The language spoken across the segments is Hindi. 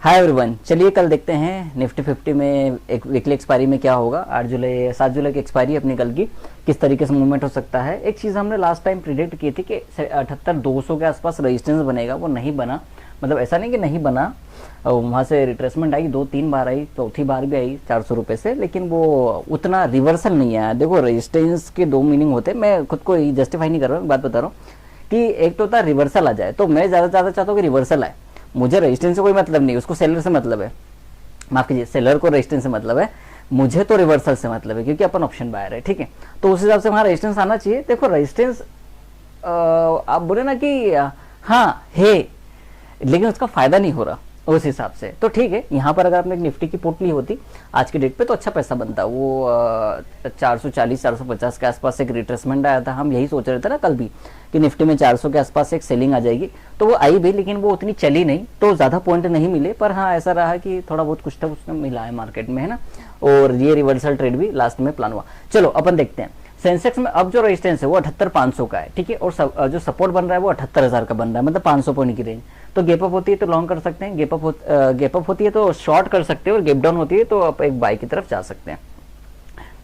हाय एवरीवन, चलिए कल देखते हैं निफ्टी 50 में एक वीकली एक्सपायरी में क्या होगा। 7 जुलाई की एक्सपायरी अपनी कल की, किस तरीके से मूवमेंट हो सकता है। एक चीज़ हमने लास्ट टाइम प्रिडिक्ट की थी कि 78,200 के आसपास रेजिस्टेंस बनेगा, वो नहीं बना। मतलब ऐसा नहीं कि नहीं बना, वहाँ से रिट्रेसमेंट आई, 2-3 बार आई, चौथी बार भी आई 400 रुपये से, लेकिन वो उतना रिवर्सल नहीं आया। देखो रेजिस्टेंस के दो मीनिंग होते हैं, मैं खुद को जस्टिफाई नहीं कर रहा हूँ, बात बता रहा हूँ कि एक तो होता है रिवर्सल आ जाए, तो मैं ज़्यादा चाहता हूँ कि रिवर्सल आए। मुझे रेजिस्टेंस से कोई मतलब नहीं, उसको सेलर से मतलब है, माफ कीजिए सेलर को रेजिस्टेंस से मतलब है, मुझे तो रिवर्सल से मतलब है, क्योंकि अपन ऑप्शन बायर है, ठीक है। तो उस हिसाब से वहाँ रेजिस्टेंस आना चाहिए। देखो रेजिस्टेंस आप बोले ना कि हाँ है, लेकिन उसका फायदा नहीं हो रहा उस हिसाब से, तो ठीक है। यहाँ पर अगर आपने एक निफ्टी की पुट ली होती आज के डेट पे तो अच्छा पैसा बनता। वो 440-450 के आसपास एक रिट्रेसमेंट आया था, हम यही सोच रहे थे ना कल भी कि निफ्टी में 400 के आसपास एक सेलिंग आ जाएगी, तो वो आई भी, लेकिन वो उतनी चली नहीं, तो ज़्यादा पॉइंट नहीं मिले। पर हाँ ऐसा रहा कि थोड़ा बहुत कुछ था उसने मिला है मार्केट में, है ना। और ये रिवर्सल ट्रेड भी लास्ट में प्लान हुआ। चलो अपन देखते हैं सेंसेक्स में अब जो रेजिस्टेंस है वो 78,500 का है, ठीक है। और जो सपोर्ट बन रहा है वो 78,000 का बन रहा है, मतलब 500 पॉइंट की रेंज। तो गैप अप होती है तो लॉन्ग कर सकते हैं, गैप अप होती है तो शॉर्ट कर सकते हैं, और गैप डाउन होती है तो आप एक बाई की तरफ जा सकते हैं।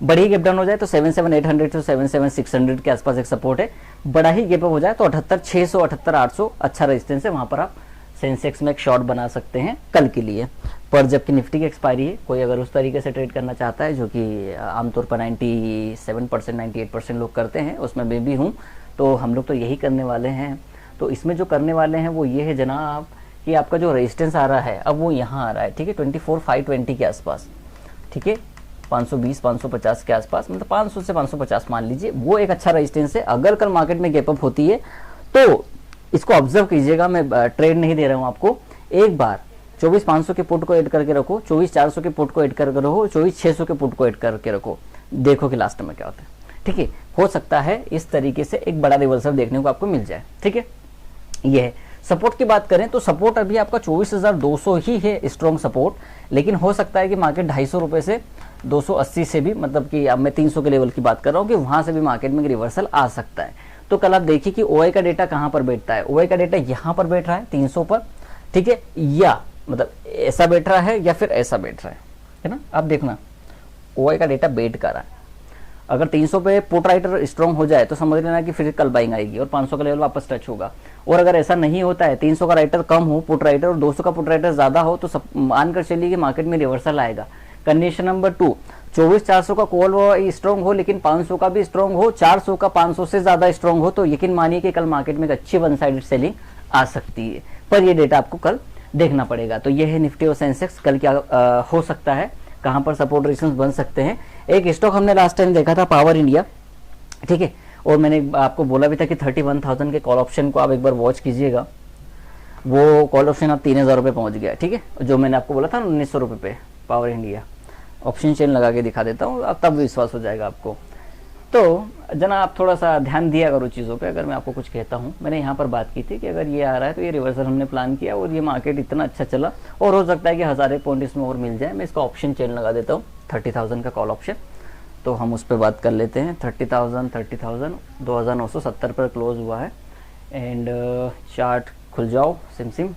बड़ी गैप डाउन हो जाए तो 77,800 से 77,600 के आसपास एक सपोर्ट है। बड़ा ही गैप अप हो जाए तो 78,600 78,800 अच्छा रेजिस्टेंस है, वहां पर आप सेंसेक्स में एक शॉर्ट बना सकते हैं कल के लिए। पर जबकि निफ्टी की एक्सपायरी है, कोई अगर उस तरीके से ट्रेड करना चाहता है, जो कि आमतौर पर 97% 98% लोग करते हैं, उसमें मैं भी हूँ, तो हम लोग तो यही करने वाले हैं। तो इसमें जो करने वाले हैं वो ये है जनाब कि आपका जो रेजिस्टेंस आ रहा है अब वो यहाँ आ रहा है, ठीक है, 24,520 के आसपास, ठीक है, 520-550 के आसपास, मतलब 500 से 550 मान लीजिए, वो एक अच्छा रेजिस्टेंस है। अगर कल मार्केट में गैप अप होती है तो इसको ऑब्जर्व कीजिएगा, मैं ट्रेड नहीं दे रहा हूँ आपको। एक बार 24,500 के पुट को ऐड करके रखो, 24,400 के पुट को ऐड करके रखो, 24,600 के पुट को ऐड करके रखो, देखो कि लास्ट में क्या होता है, ठीक है। हो सकता है इस तरीके से एक बड़ा रिवर्सल देखने को आपको मिल जाए, ठीक है। ये है सपोर्ट की बात करें तो सपोर्ट अभी आपका 24,200 ही है स्ट्रॉन्ग सपोर्ट, लेकिन हो सकता है कि मार्केट 250 रुपये से 280 से भी, मतलब कि अब मैं 300 के लेवल की बात कर रहा हूँ, कि वहां से भी मार्केट में रिवर्सल आ सकता है। तो कल आप देखिए कि ओआई का डेटा कहां पर बैठता है। ओआई का डेटा यहां पर बैठ रहा है 300 पर, ठीक है, या मतलब ऐसा बैठ रहा है या फिर ऐसा बैठ रहा है ना। आप देखना ओआई का डेटा बैठ कर रहा है। अगर 300 पे पुट राइटर स्ट्रॉन्ग हो जाए तो समझ लेना कि फिर कल बाइंग आएगी और 500 का लेवल वापस टच होगा। और अगर ऐसा नहीं होता है, 300 का राइटर कम हो पुट राइटर और 200 का पुट राइटर ज्यादा हो, तो मानकर चलिए कि मार्केट में रिवर्सल आएगा। कंडीशन नंबर 2, 24,400 का कॉल स्ट्रॉन्ग हो, लेकिन 500 का भी स्ट्रॉन्ग हो, 400 का 500 से ज्यादा स्ट्रॉन्ग हो, तो यकीन मानिए कि कल मार्केट में एक अच्छी वन साइडेड सेलिंग आ सकती है। पर ये डेटा आपको कल देखना पड़ेगा। तो ये है निफ्टी और सेंसेक्स, कल क्या हो सकता है, कहां पर सपोर्ट रेजिस्टेंस बन सकते हैं। एक स्टॉक हमने लास्ट टाइम देखा था पावर इंडिया, ठीक है, और मैंने आपको बोला भी था कि 31,000 के कॉल ऑप्शन को आप एक बार वॉच कीजिएगा। वो कॉल ऑप्शन अब 3,000 रुपये पहुंच गया, ठीक है, जो मैंने आपको बोला था 1900 रुपये पे पावर इंडिया। ऑप्शन चेन लगा के दिखा देता हूँ, अब तब विश्वास हो जाएगा आपको। तो जना आप थोड़ा सा ध्यान दिया करो चीज़ों पे। अगर मैं आपको कुछ कहता हूँ, मैंने यहाँ पर बात की थी कि अगर ये आ रहा है तो ये रिवर्सल हमने प्लान किया और ये मार्केट इतना अच्छा चला, और हो सकता है कि 1000 पॉइंट इसमें और मिल जाए। मैं इसका ऑप्शन चेन लगा देता हूँ 30,000 का कॉल ऑप्शन, तो हम उस पर बात कर लेते हैं। 30,000 2,970 पर क्लोज हुआ है। एंड चार्ट खुल जाओ सिम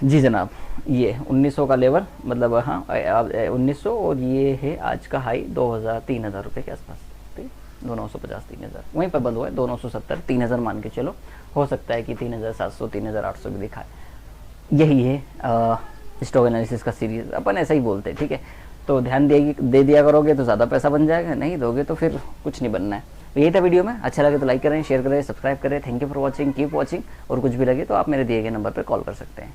जी जनाब, ये 1900 का लेवल, मतलब हाँ 1900, और ये है आज का हाई 3,000 रुपये के आसपास, ठीक है, 2,950 3,000 वहीं पर बंद हुआ है, 2,970 3,000 मान के चलो। हो सकता है कि 3,700 3,800 भी दिखाए। यही है स्टॉक एनालिसिस का सीरीज, अपन ऐसा ही बोलते हैं, ठीक है। तो ध्यान दे दिया करोगे तो ज़्यादा पैसा बन जाएगा, नहीं दोगे तो फिर कुछ नहीं बनना है। तो यही था वीडियो में, अच्छा लगे तो लाइक करें, शेयर करें, सब्सक्राइब करें। Thank you for watching, keep watching. और कुछ भी लगे तो आप मेरे दिए गए नंबर पर कॉल कर सकते हैं।